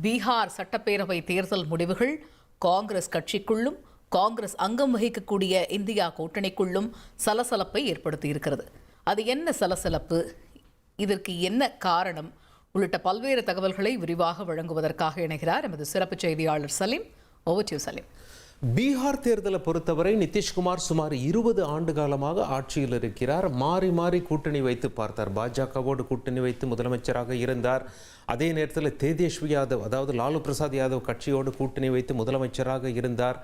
பீகார் சட்டப்பேரவை தேர்தல் முடிவுகள் காங்கிரஸ் கட்சிக்குள்ளும் காங்கிரஸ் அங்கம் வகிக்கக்கூடிய இந்தியா கூட்டணிக்குள்ளும் சலசலப்பை ஏற்படுத்தியிருக்கிறது. அது என்ன சலசலப்பு, இதற்கு என்ன காரணம் உள்ளிட்ட பல்வேறு தகவல்களை விரிவாக வழங்குவதற்காக இணைகிறார் எமது சிறப்பு செய்தியாளர் Salim. Over to you Salim. Bihar தேர்தலை பொறுத்தவரை நிதிஷ்குமார் சுமார் 20 ஆண்டு காலமாக ஆட்சியில் இருக்கிறார். மாறி மாறி கூட்டணி வைத்து பார்த்தார். பாஜகவோடு கூட்டணி வைத்து முதலமைச்சராக இருந்தார். அதே நேரத்தில் தேஜஸ்வி யாதவ், அதாவது லாலு பிரசாத் யாதவ் கட்சியோடு கூட்டணி வைத்து முதலமைச்சராக இருந்தார்.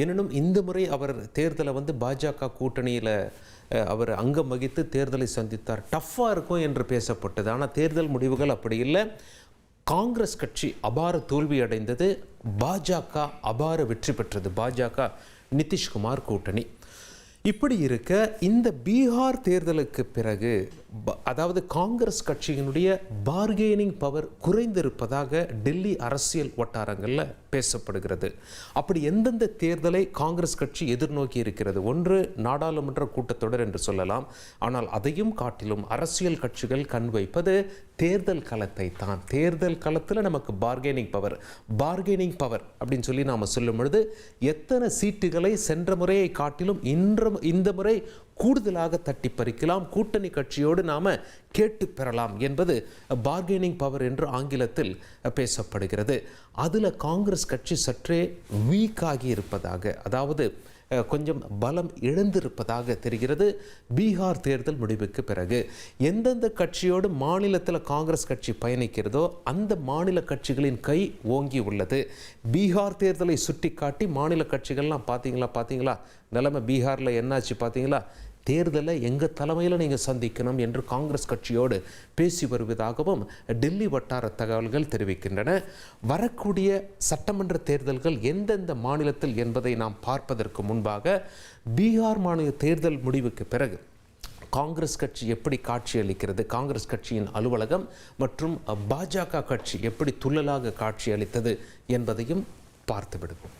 எனினும் இந்த முறை அவர் தேர்தலை பாஜக கூட்டணியில் அவர் அங்கம் வகித்து தேர்தலை சந்தித்தார். டஃப்பாக இருக்கும் என்று பேசப்பட்டது. ஆனால் தேர்தல் முடிவுகள் அப்படி இல்லை. காங்கிரஸ் கட்சி அபார தோல்வி அடைந்தது, பாஜக அபார வெற்றி பெற்றது. பாஜக நிதிஷ்குமார் கூட்டணி. இப்படி இருக்க இந்த பீகார் தேர்தலுக்கு பிறகு அதாவது காங்கிரஸ் கட்சியினுடைய பார்கெனிங் பவர் குறைந்திருப்பதாக டெல்லி அரசியல் வட்டாரங்களில் பேசப்படுகிறது. அப்படி எந்தெந்த தேர்தலை காங்கிரஸ் கட்சி எதிர்நோக்கி இருக்கிறது? ஒன்று நாடாளுமன்ற கூட்டத்தொடர் என்று சொல்லலாம். ஆனால் அதையும் காட்டிலும் அரசியல் கட்சிகள் கண் வைப்பது தேர்தல் களத்தை தான். தேர்தல் களத்தில் நமக்கு பார்கெனிங் பவர் அப்படின்னு சொல்லி நாம் சொல்லும் பொழுது எத்தனை சீட்டுகளை சென்ற முறையை காட்டிலும் இந்த முறை கூடுதலாக தட்டி பறிக்கலாம், கூட்டணி கட்சியோடு நாம கேட்டு பெறலாம் என்பது பார்கெனிங் பவர் என்று ஆங்கிலத்தில் பேசப்படுகிறது. அதில் காங்கிரஸ் கட்சி சற்றே வீக் ஆகி இருப்பதாக, அதாவது கொஞ்சம் பலம் இழந்திருப்பதாக தெரிகிறது. பீகார் தேர்தல் முடிவுக்கு பிறகு எந்தெந்த கட்சியோடு மாநிலத்தில் காங்கிரஸ் கட்சி பயணிக்கிறதோ அந்த மாநில கட்சிகளின் கை ஓங்கி உள்ளது. பீகார் தேர்தலை சுட்டி காட்டி மாநில கட்சிகள்லாம் பார்த்தீங்களா நிலைமை பீகாரில் என்னாச்சு பார்த்தீங்களா, தேர்தலை எங்கள் தலைமையில் நீங்கள் சந்திக்கணும் என்று காங்கிரஸ் கட்சியோடு பேசி வருவதாகவும் டெல்லி வட்டார தகவல்கள் தெரிவிக்கின்றன. வரக்கூடிய சட்டமன்ற தேர்தல்கள் எந்தெந்த மாநிலத்தில் என்பதை நாம் பார்ப்பதற்கு முன்பாக பீகார் மாநில தேர்தல் முடிவுக்கு பிறகு காங்கிரஸ் கட்சி எப்படி காட்சியளிக்கிறது, காங்கிரஸ் கட்சியின் அலுவலகம் மற்றும் பாஜக கட்சி எப்படி துள்ளலாக காட்சியளித்தது என்பதையும் பார்த்து விடுவோம்.